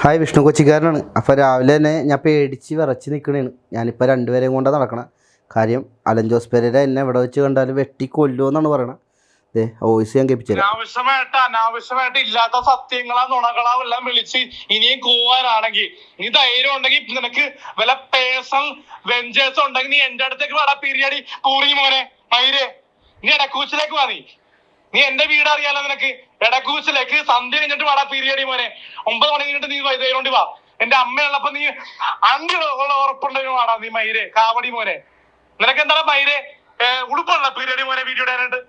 Hi Vishnu കൊച്ചിക്കാരനാണ്. അപ്പോൾ രാവിലെ തന്നെ ഞാൻ പേടിച്ച് വിറച്ച് നിൽക്കണേണ്. ഞാനിപ്പോൾ രണ്ടുപേരെയും കൊണ്ട് നടക്കണം. കാര്യം അലൻ ജോസ് പെരേര എന്നെ എവിടെ വെച്ച് കണ്ടാലും വെട്ടി കൊല്ലുമെന്നാണ് പറയണത്. വോയിസ് ഞാൻ കേൾപ്പിച്ചത്. അനാവശ്യമായിട്ട് ഇല്ലാത്ത സത്യങ്ങളാ നുണകളാ എല്ലാം വിളിച്ച് ഇനിയും കൂവാനാണെങ്കിൽ നീ ധൈര്യം ഉണ്ടെങ്കിൽ നിനക്ക് വല്ല പേഴ്സണൽ വെഞ്ചേഴ്സ് ഉണ്ടെങ്കിൽ നീ എന്റെ അടുത്തേക്ക് വേടാ പിരിയടി കൂറി മോനെ മയിരെ. നീ ഇടക്കൂച്ചിലേക്ക് വാ. നീ എന്റെ വീട് അറിയാലോ നിനക്ക്. എടക്കൂച്ചിലേക്ക് സന്ധ്യ കഴിഞ്ഞിട്ട് വാടാ പീരിയടി മോനെ. 9 മണി കഴിഞ്ഞിട്ട് നീ വൈകുന്നേരം വാ. എന്റെ അമ്മയുള്ളപ്പോ നീ അഞ്ചുള്ള ഉറപ്പുണ്ടെങ്കിൽ വാടാ നീ മയിരെ കാവടി മോനെ. നിനക്ക് എന്താ മയിരെ ഉടുപ്പുള്ള പീരിയടി മോനെ വീഡിയോ ഇടാനായിട്ട്.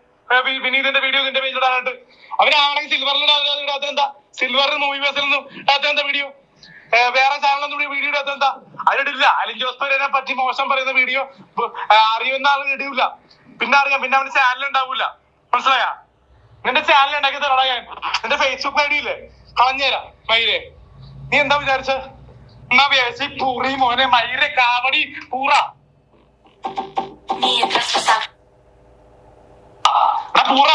വിനീതിന്റെ വീഡിയോ നിന്റെ പേജിൽ ഇടാനായിട്ട്. അവനാണെങ്കിൽ സിൽവറിൽ എന്താ സിൽവറിൽ മൂവി ബേസിലൊന്നും ഇടാത്ത വീഡിയോ. വേറെ ചാനലൊന്നും വീഡിയോ ഇടാത്ത എന്താ അതിലിടില്ല. അലിൻ ജോസ് പെരേരയെ പറ്റി മോശം പറയുന്ന വീഡിയോ അറിയുന്ന ആൾ ഇടില്ല. പിന്നെ അറിയാം. പിന്നെ അവന് ചാനൽ ഉണ്ടാവൂല. മനസ്സിലായാ? നിന്റെ ചാനൽ ഉണ്ടാക്കി തരടാ ഞാൻ. നിന്റെ ഫേസ്ബുക്ക് ഐ ഡി ഇല്ലേ കളഞ്ഞുതരാം മയിരെ. നീ എന്താ വിചാരിച്ച എന്നാ വിചാരിച്ച പൂറി മോനെ മയിരെ കാവടി പൂറ പൂറ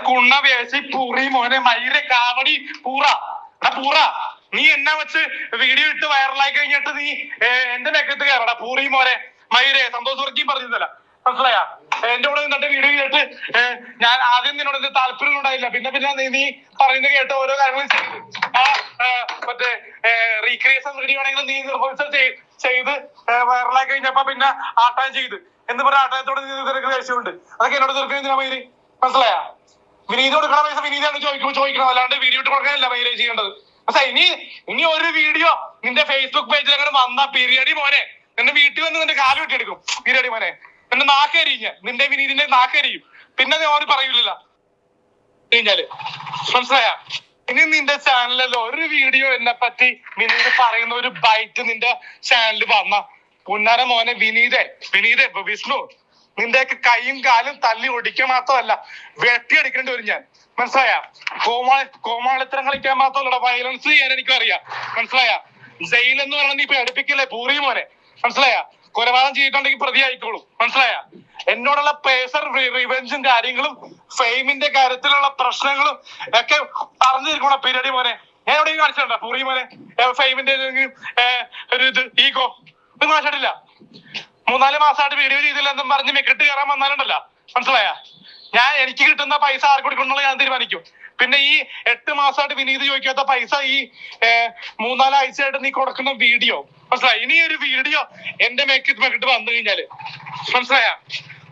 കുണ്ണ വിചാരിച്ച പൂറി മോനെ മയിരെ കാവടി പൂറ പൂറ. നീ എന്നെ വെച്ച് വീഡിയോ ഇട്ട് വൈറലായി കഴിഞ്ഞിട്ട് നീ എന്റെ മേക്കത്ത് കയറടാ പൂറി മോനെ മയിരെ. സന്തോഷ് വർക്കിയും പറഞ്ഞില്ല. മനസ്സിലായാ? എന്റെ കൂടെ നിന്നിട്ട് വീഡിയോ ചെയ്തിട്ട് ഞാൻ ആദ്യം നിന്നോട് താല്പര്യം ഉണ്ടായില്ല. പിന്നെ നീ പറയുന്നത് കേട്ട് ഓരോ കാര്യങ്ങളും ചെയ്ത് മറ്റേ റീക്രിയേഷൻ വീഡിയോ ആണെങ്കിൽ നീ റിഹേഴ്സൽ ചെയ്ത് വൈറലായി കഴിഞ്ഞപ്പോ പിന്നെ ആട്ടായം ചെയ്ത് എന്ന് പറഞ്ഞ ആട്ടായത്തോട് നിനക്ക് ദേഷ്യമുണ്ട്. അതൊക്കെ എന്നോട് തീർക്കുന്ന മൈരി. മനസ്സിലായാ? വിനീത് കൊടുക്കണ പൈസ വിനീതാണ് ചോദിക്കണം. അല്ലാണ്ട് വീഡിയോ ഇട്ട് കൊടുക്കാനല്ല മൈരേ ചെയ്യേണ്ടത്. പക്ഷെ ഇനി ഒരു വീഡിയോ നിന്റെ ഫേസ്ബുക്ക് പേജിൽ അങ്ങനെ വന്ന പീരിയടി മോനെ നിന്റെ വീട്ടിൽ വന്ന് നിന്റെ കാല് വെട്ടിയെടുക്കും പീരിയടി മോനെ. നിന്റെ നാക്കരിയും നിന്റെ വിനീതിന്റെ നാക്കരിയും. പിന്നെ ഓര് പറയൂലല്ലോ കഴിഞ്ഞാല്. മനസ്സിലായ? ഇനി നിന്റെ ചാനലിലല്ലോ ഒരു വീഡിയോ എന്നെ പറ്റി വിനീത് പറയുന്ന ഒരു ബൈറ്റ് നിന്റെ ചാനലിൽ വന്ന പുന്നാര മോനെ വിനീത് വിഷ്ണു നിന്റെയൊക്കെ കൈയും കാലും തല്ലി ഒടിക്കാൻ മാത്രമല്ല വെട്ടിയെടുക്കേണ്ടി വരും ഞാൻ. മനസ്സിലായ? കോമാളിത്തരം കളിക്കാൻ മാത്രമല്ല വയലൻസ് ചെയ്യാൻ എനിക്കും അറിയാം. മനസ്സിലായ? ജയിലെന്ന് പറഞ്ഞാൽ നീ പേടിപ്പിക്കില്ലേ പൂറി മോനെ. മനസ്സിലായ? കൊലപാതകം ചെയ്തിട്ടുണ്ടെങ്കിൽ പ്രതി ആയിക്കോളും. മനസ്സിലായ? എന്നോടുള്ള പേഴ്സൺ റിവെഞ്ചും കാര്യങ്ങളും ഫെയിമിന്റെ കാര്യത്തിലുള്ള പ്രശ്നങ്ങളും ഒക്കെ പറഞ്ഞിരിക്കണം പീരിയടി മോനെ. ഞാൻ എവിടെയും കാണിച്ചിട്ടുണ്ടോ പൂറി മോനെ ഫെയിമിന്റെ ഒരു ഇത് ഈഗോ ഒന്നും കാണിച്ചിട്ടില്ല. 3-4 മാസമായിട്ട് വീഡിയോ ചെയ്തില്ല എന്നും പറഞ്ഞ് മെക്കിട്ട് കയറാൻ വന്നാലുണ്ടല്ലോ. മനസ്സിലായ? എനിക്ക് കിട്ടുന്ന പൈസ ആർക്ക് കൊടുക്കണമെന്നുള്ള ഞാൻ തീരുമാനിക്കും. പിന്നെ ഈ 8 മാസമായിട്ട് വിനീത് ചോദിക്കാത്ത പൈസ ഈ 3-4 ആഴ്ചയായിട്ട് നീ കൊടുക്കുന്ന വീഡിയോ. മനസ്സിലായി? ഇനി ഒരു വീഡിയോ എന്റെ മെക്കിട്ട് വന്നു കഴിഞ്ഞാല് മനസ്സിലായ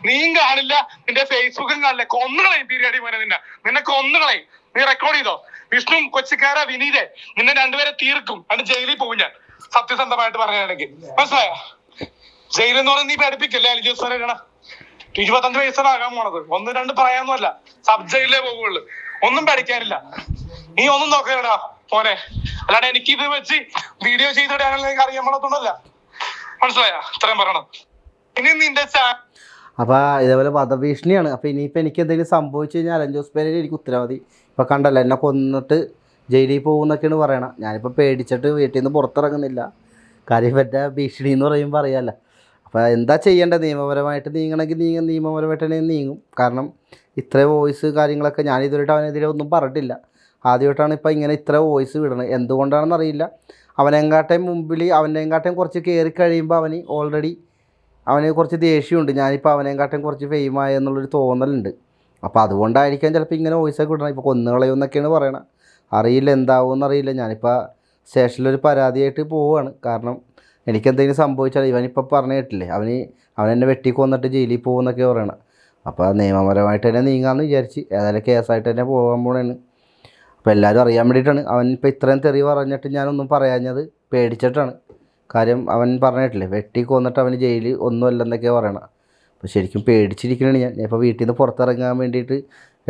നീയും കാണില്ല, നിന്റെ ഫേസ്ബുക്കും കാണില്ല. കൊന്നുകളയും പീരിയടി മോനെ. നിന്നെ കൊന്നുകളയും. നീ റെക്കോർഡ് ചെയ്തോ. വിഷ്ണു കൊച്ചിക്കാര വിനീതെ നിന്നെ രണ്ടുപേരെ തീർക്കും. അതിന് ജയിലിൽ പോകും ഞാൻ സത്യസന്ധമായിട്ട് പറയുകയാണെങ്കിൽ. മനസ്സിലായ? ജയിലെന്ന് പറഞ്ഞാൽ നീ പഠിപ്പിക്കല്ലേ അലിൻ ജോസ് പെരേര. 25 വയസ്സാകാൻ പോണത്. 1-2 പറയാനൊന്നുമല്ല. സബ് ജയിലിലേ പോകുള്ളൂ. ഒന്നും പഠിക്കാനില്ല. നീ ഒന്നും നോക്കണടാ മോനെ. അല്ലാണ്ട് എനിക്ക് ഇത് വെച്ച് വീഡിയോ ചെയ്തിടാനുള്ള അറിയാൻ പാടത്തൊന്നുമല്ല. മനസ്സിലായ? ഇത്രയും പറയണം. ഇനി നിന്റെ അപ്പോൾ ഇതേപോലെ വധഭീഷണിയാണ്. അപ്പോൾ ഇനിയിപ്പോൾ എനിക്ക് എന്തെങ്കിലും സംഭവിച്ചു കഴിഞ്ഞാൽ അലൻ ജോസ് പെരേര എനിക്ക് ഉത്തരവാദി. ഇപ്പോൾ കണ്ടല്ലോ എന്നെ കൊന്നിട്ട് ജയിലിൽ പോകുന്നൊക്കെയാണ് പറയണം. ഞാനിപ്പോൾ പേടിച്ചിട്ട് വീട്ടിൽ നിന്ന് പുറത്തിറങ്ങുന്നില്ല. കാര്യം പറ്റ ഭീഷണി എന്ന് പറയുമ്പോൾ അറിയാമല്ലോ. അപ്പോൾ എന്താ ചെയ്യേണ്ടത്? നിയമപരമായിട്ട് നീങ്ങണമെങ്കിൽ നിയമപരമായിട്ട് തന്നെ നീങ്ങും. കാരണം ഇത്രയും വോയിസ് കാര്യങ്ങളൊക്കെ ഞാൻ ഇതുവരെയായിട്ട് അവനെതിരെ ഒന്നും പറഞ്ഞിട്ടില്ല. ആദ്യമായിട്ടാണ് ഇപ്പോൾ ഇങ്ങനെ ഇത്ര വോയിസ് വിടണത്. എന്തുകൊണ്ടാണെന്ന് അറിയില്ല. അവനെങ്കാട്ടേയും മുമ്പിൽ അവനെങ്കാട്ടേയും കുറച്ച് കയറി കഴിയുമ്പോൾ അവന് കുറച്ച് ദേഷ്യമുണ്ട്. ഞാനിപ്പോൾ അവനെങ്കാട്ടേയും കുറച്ച് ഫെയിമായി എന്നുള്ളൊരു തോന്നലുണ്ട്. അപ്പോൾ അതുകൊണ്ടായിരിക്കാം ചിലപ്പോൾ ഇങ്ങനെ വോയിസൊക്കെ വിടണം. ഇപ്പോൾ കൊന്നുകളയുമെന്നൊക്കെയാണ് പറയണത്. അറിയില്ല എന്താവുമെന്ന് അറിയില്ല. ഞാനിപ്പോൾ സ്റ്റേഷനിലൊരു പരാതിയായിട്ട് പോവുകയാണ്. കാരണം എനിക്കെന്തെങ്കിലും സംഭവിച്ചാൽ ഇവനിപ്പോൾ പറഞ്ഞു കേട്ടില്ലേ അവനെന്നെ വെട്ടിക്കൊന്നിട്ട് ജയിലിൽ പോകുമെന്നൊക്കെ പറയണം. അപ്പോൾ നിയമപരമായിട്ട് തന്നെ നീങ്ങാമെന്ന് വിചാരിച്ച് ഏതായാലും കേസായിട്ട് തന്നെ പോകാൻ പോകണേണ്. അപ്പോൾ എല്ലാവരും അറിയാൻ വേണ്ടിയിട്ടാണ്. അവനിപ്പോൾ ഇത്രയും തെറി പറഞ്ഞിട്ട് ഞാനൊന്നും പറയാഞ്ഞത് പേടിച്ചിട്ടാണ്. കാര്യം അവൻ പറഞ്ഞിട്ടില്ലേ വെട്ടിക്കൊന്നിട്ട് അവന് ജയിലിൽ ഒന്നുമല്ലെന്നൊക്കെയാണ് പറയണം. അപ്പോൾ ശരിക്കും പേടിച്ചിരിക്കണതാണ് ഞാൻ. ഇപ്പോൾ വീട്ടിൽ നിന്ന് പുറത്തിറങ്ങാൻ വേണ്ടിയിട്ട്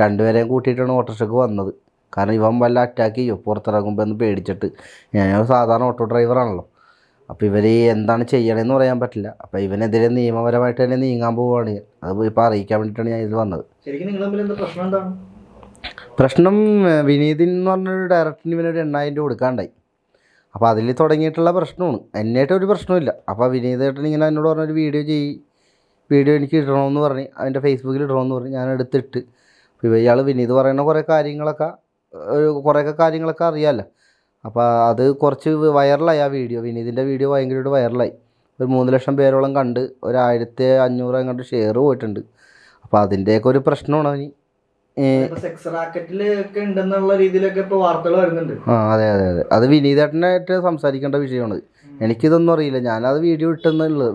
രണ്ടുപേരെയും കൂട്ടിയിട്ടാണ് ഓട്ടോറിക്ഷയ്ക്ക് വന്നത്. കാരണം ഇവൻ വല്ല അറ്റാക്ക് ചെയ്യോ പുറത്തിറങ്ങുമ്പോൾ എന്ന് പേടിച്ചിട്ട്. ഞാനൊരു സാധാരണ ഓട്ടോ ഡ്രൈവറാണല്ലോ. അപ്പോൾ ഇവർ എന്താണ് ചെയ്യണമെന്ന് പറയാൻ പറ്റില്ല. അപ്പോൾ ഇവനെതിരെ നിയമപരമായിട്ട് തന്നെ നീങ്ങാൻ പോവുകയാണ് ഞാൻ. അത് ഇപ്പോൾ അറിയിക്കാൻ വേണ്ടിയിട്ടാണ് ഞാൻ ഇതിൽ വന്നത്. ശരിക്കും നിങ്ങൾ തമ്മിൽ എന്താ പ്രശ്നം? എന്താണ് പ്രശ്നം? വിനീതിൻ എന്ന് പറഞ്ഞൊരു ഡയറക്ടറിന് ഇവനൊരു 8,000 രൂപ കൊടുക്കാണ്ടായി. അപ്പോൾ അതിൽ തുടങ്ങിയിട്ടുള്ള പ്രശ്നമാണ്. എന്നായിട്ടൊരു പ്രശ്നമില്ല. അപ്പോൾ വിനീതേട്ടൻ ഇങ്ങനെ എന്നോട് പറഞ്ഞൊരു വീഡിയോ എനിക്ക് ഇടണമെന്ന് പറഞ്ഞ് അവൻ്റെ ഫേസ്ബുക്കിൽ ഇടണമെന്ന് പറഞ്ഞ് ഞാൻ എടുത്തിട്ട്. അപ്പോൾ ഇയാൾ വിനീത് പറയുന്ന കുറേയൊക്കെ കാര്യങ്ങളൊക്കെ അറിയാമല്ലോ. അപ്പോൾ അത് കുറച്ച് വൈറലായി ആ വീഡിയോ. വിനീതിൻ്റെ വീഡിയോ ഭയങ്കരമായിട്ട് വൈറലായി. ഒരു 3 ലക്ഷം പേരോളം കണ്ട് 1500 അങ്ങോട്ട് ഷെയർ പോയിട്ടുണ്ട്. അപ്പോൾ അതിൻ്റെയൊക്കെ ഒരു പ്രശ്നമാണ് അവന്. സെക്സ് റാക്കറ്റിലൊക്കെ ഉണ്ടെന്നുള്ള രീതിയിലൊക്കെ ഇപ്പോൾ വാർത്തകൾ വരുന്നുണ്ട്. അതെ അതെ അതെ, അത് വിനീതേട്ടനായിട്ട് സംസാരിക്കേണ്ട വിഷയമാണ്. എനിക്കിതൊന്നും അറിയില്ല, ഞാനത് വീഡിയോ ഇട്ടെന്നുള്ളത്.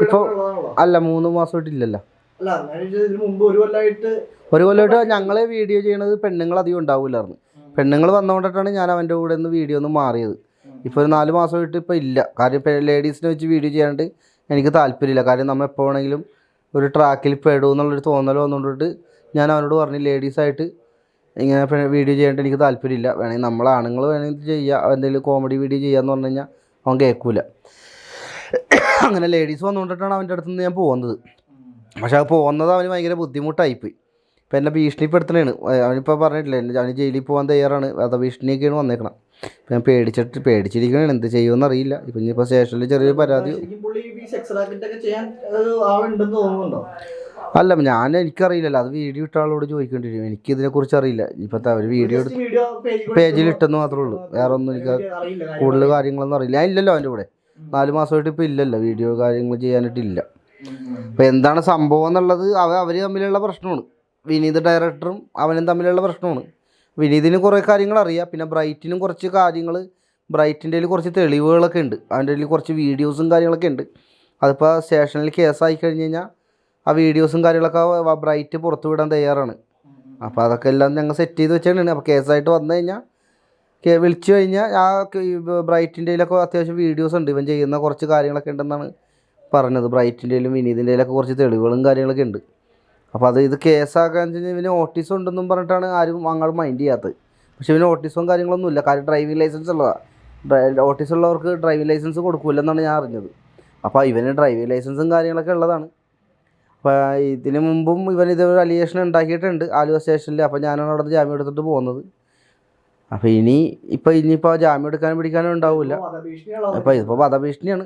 ഇപ്പോൾ അല്ല 3 മാസമായിട്ടില്ലല്ലോ. ഒരു കൊല്ലമായിട്ട് ഞങ്ങൾ വീഡിയോ ചെയ്യണത് പെണ്ണുങ്ങൾ അധികം ഉണ്ടാവില്ലായിരുന്നു. പെണ്ണുങ്ങൾ വന്നുകൊണ്ടിട്ടാണ് ഞാൻ അവൻ്റെ കൂടെ നിന്ന് വീഡിയോ ഒന്ന് മാറിയത്. ഇപ്പോൾ ഒരു 4 മാസമായിട്ട് ഇപ്പോൾ ഇല്ല. കാര്യം ലേഡീസിനെ വെച്ച് വീഡിയോ ചെയ്യാണ്ട് എനിക്ക് താല്പര്യമില്ല. കാര്യം നമ്മൾ എപ്പോൾ വേണമെങ്കിലും ഒരു ട്രാക്കിൽ പെടുമെന്നുള്ളൊരു തോന്നൽ വന്നുകൊണ്ടിട്ട് ഞാൻ അവനോട് പറഞ്ഞു ലേഡീസായിട്ട് ഇങ്ങനെ വീഡിയോ ചെയ്യാണ്ട് എനിക്ക് താല്പര്യമില്ല. വേണമെങ്കിൽ നമ്മൾ ആണുങ്ങൾ വേണമെങ്കിൽ ചെയ്യുക, എന്തെങ്കിലും കോമഡി വീഡിയോ ചെയ്യാമെന്ന് പറഞ്ഞു കഴിഞ്ഞാൽ അവൻ കേൾക്കൂല. അങ്ങനെ ലേഡീസ് വന്നുകൊണ്ടിട്ടാണ് അവൻ്റെ അടുത്ത് നിന്ന് ഞാൻ പോകുന്നത്. പക്ഷെ അത് പോകുന്നത് അവന് ഭയങ്കര ബുദ്ധിമുട്ടായിപ്പോയി. ഇപ്പം എന്നെ ഭീഷണിപ്പെടുത്തണേണ്. അവനിപ്പോൾ പറഞ്ഞിട്ടില്ല, അവന് ജയിലിൽ പോകാൻ തയ്യാറാണ്. വധഭീഷണിയൊക്കെയാണ് വന്നേക്കണം. ഇപ്പം ഞാൻ പേടിച്ചിരിക്കണേണ്, എന്ത് ചെയ്യുമെന്ന് അറിയില്ല. ഇപ്പം ഇനിയിപ്പോൾ സ്റ്റേഷനിൽ ചെറിയൊരു പരാതി. അല്ല എനിക്കറിയില്ലല്ലോ, അത് വീഡിയോ ഇട്ട ആളോട് ചോദിക്കേണ്ടി വരും. എനിക്കിതിനെക്കുറിച്ച് അറിയില്ല. ഇപ്പോഴത്തെ അവർ വീഡിയോ എടുത്ത് പേജിൽ ഇട്ടെന്ന് മാത്രമേ ഉള്ളൂ. വേറെ ഒന്നും എനിക്ക് കൂടുതൽ കാര്യങ്ങളൊന്നും അറിയില്ല. ഞാൻ ഇല്ലല്ലോ അവൻ്റെ കൂടെ 4 മാസമായിട്ട് ഇപ്പോൾ ഇല്ലല്ലോ, വീഡിയോ കാര്യങ്ങൾ ചെയ്യാനായിട്ടില്ല. അപ്പോൾ എന്താണ് സംഭവം എന്നുള്ളത് അവർ തമ്മിലുള്ള പ്രശ്നമാണ്. വിനീത് ഡയറക്ടറും അവനും തമ്മിലുള്ള പ്രശ്നമാണ്. വിനീതിന് കുറേ കാര്യങ്ങൾ അറിയാം, പിന്നെ ബ്രൈറ്റിനും കുറച്ച് കാര്യങ്ങൾ, ബ്രൈറ്റിൻ്റെ കയ്യിൽ കുറച്ച് തെളിവുകളൊക്കെ ഉണ്ട്, അവൻ്റെ കയ്യിൽ കുറച്ച് വീഡിയോസും കാര്യങ്ങളൊക്കെ ഉണ്ട്. അതിപ്പോൾ സ്റ്റേഷനിൽ കേസായി കഴിഞ്ഞ് കഴിഞ്ഞാൽ ആ വീഡിയോസും കാര്യങ്ങളൊക്കെ ബ്രൈറ്റ് പുറത്തു വിടാൻ തയ്യാറാണ്. അപ്പോൾ അതൊക്കെ എല്ലാം ഞങ്ങൾ സെറ്റ് ചെയ്ത് വെച്ചിട്ടുണ്ട്. അപ്പോൾ കേസായിട്ട് വന്നു കഴിഞ്ഞാൽ വിളിച്ചു കഴിഞ്ഞാൽ ആ ബ്രൈറ്റിൻ്റെ കയ്യിലൊക്കെ അത്യാവശ്യം വീഡിയോസ് ഉണ്ട്, ഇവൻ ചെയ്യുന്ന കുറച്ച് കാര്യങ്ങളൊക്കെ ഉണ്ടെന്നാണ് പറഞ്ഞത്. ബ്രൈറ്റിൻ്റെ കയ്യിലും വിനീതിൻ്റെ കയ്യിലൊക്കെ കുറച്ച് തെളിവുകളും കാര്യങ്ങളൊക്കെ ഉണ്ട്. അപ്പോൾ ഇത് കേസാക്കാൻ വെച്ച് കഴിഞ്ഞാൽ ഇവന് ഓട്ടിസം ഉണ്ടെന്നും പറഞ്ഞിട്ടാണ് ആരും അങ്ങോട്ട് മൈൻഡ് ചെയ്യാത്തത്. പക്ഷേ ഇവന് ഓട്ടിസവും കാര്യങ്ങളൊന്നും ഇല്ല. കാര്യം ഡ്രൈവിംഗ് ലൈസൻസ് ഉള്ളതാണ്. ഓട്ടിസം ഉള്ളവർക്ക് ഡ്രൈവിംഗ് ലൈസൻസ് കൊടുക്കില്ലെന്നാണ് ഞാൻ അറിഞ്ഞത്. അപ്പോൾ ഇവന് ഡ്രൈവിംഗ് ലൈസൻസും കാര്യങ്ങളൊക്കെ ഉള്ളതാണ്. അപ്പോൾ ഇതിന് മുമ്പും ഇവൻ ഇതൊരു അലിഗേഷൻ ഉണ്ടാക്കിയിട്ടുണ്ട് ആലുവ സ്റ്റേഷനിൽ. അപ്പോൾ ഞാനാണ് അവിടെ നിന്ന് ജാമ്യം എടുത്തിട്ട് പോകുന്നത്. അപ്പോൾ ഇനിയിപ്പോൾ ജാമ്യം എടുക്കാനും പിടിക്കാനും ഉണ്ടാവില്ല. അപ്പോൾ ഇതിപ്പോൾ വധഭീഷണിയാണ്,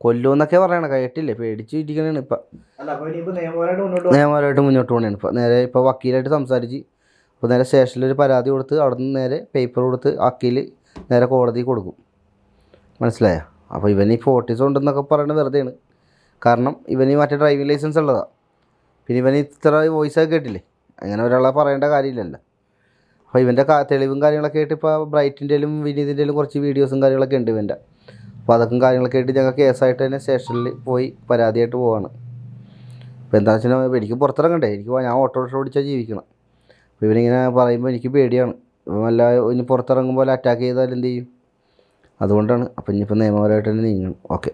കൊല്ലുമെന്നൊക്കെ പറയണം. കേട്ടില്ലേ, പേടിച്ച് ഇരിക്കണേണ്. ഇപ്പം നിയമപരമായിട്ട് മുന്നോട്ട് പോകണേണ്. ഇപ്പോൾ ഇപ്പോൾ വക്കീലായിട്ട് സംസാരിച്ച് അപ്പോൾ നേരെ സ്റ്റേഷനിലൊരു പരാതി കൊടുത്ത് അവിടെ നിന്ന് നേരെ പേപ്പർ കൊടുത്ത് വക്കീൽ നേരെ കോടതി കൊടുക്കും. മനസ്സിലായോ? അപ്പോൾ ഇവന് ഈ ഓട്ടിസം ഉണ്ടെന്നൊക്കെ പറയുന്നത് വെറുതെയാണ്. കാരണം ഇവന് മറ്റേ ഡ്രൈവിംഗ് ലൈസൻസ് ഉള്ളതാണ്. പിന്നെ ഇവന് ഇത്ര വോയിസൊക്കെ കേട്ടില്ലേ, അങ്ങനെ ഒരാളെ പറയേണ്ട കാര്യമില്ലല്ലോ. അപ്പോൾ ഇവൻ്റെ തെളിവും കാര്യങ്ങളൊക്കെ ആയിട്ട് ഇപ്പോൾ ബ്രൈറ്റിൻ്റെയിലും വിനീതിൻ്റെയിലും കുറച്ച് വീഡിയോസും കാര്യങ്ങളൊക്കെ ഉണ്ട് ഇവൻ്റെ. അപ്പോൾ അതൊക്കെ കാര്യങ്ങളൊക്കെ ആയിട്ട് ഞങ്ങൾ കേസായിട്ട് തന്നെ സ്റ്റേഷനിൽ പോയി പരാതിയായിട്ട് പോവാണ്. അപ്പോൾ എന്താണെന്ന് വെച്ചാൽ എനിക്ക് പുറത്തിറങ്ങണ്ടേ, ഞാൻ ഓട്ടോറിക്ഷ ഓടിച്ചാൽ ജീവിക്കണം. അപ്പോൾ ഇവനിങ്ങനെ പറയുമ്പോൾ എനിക്ക് പേടിയാണ്. വല്ല ഇനി പുറത്തിറങ്ങുമ്പോൾ അറ്റാക്ക് ചെയ്താൽ എന്ത് ചെയ്യും? അതുകൊണ്ടാണ്. അപ്പോൾ ഇനിയിപ്പോൾ നിയമപരമായിട്ട് തന്നെ നീങ്ങണം. ഓക്കെ.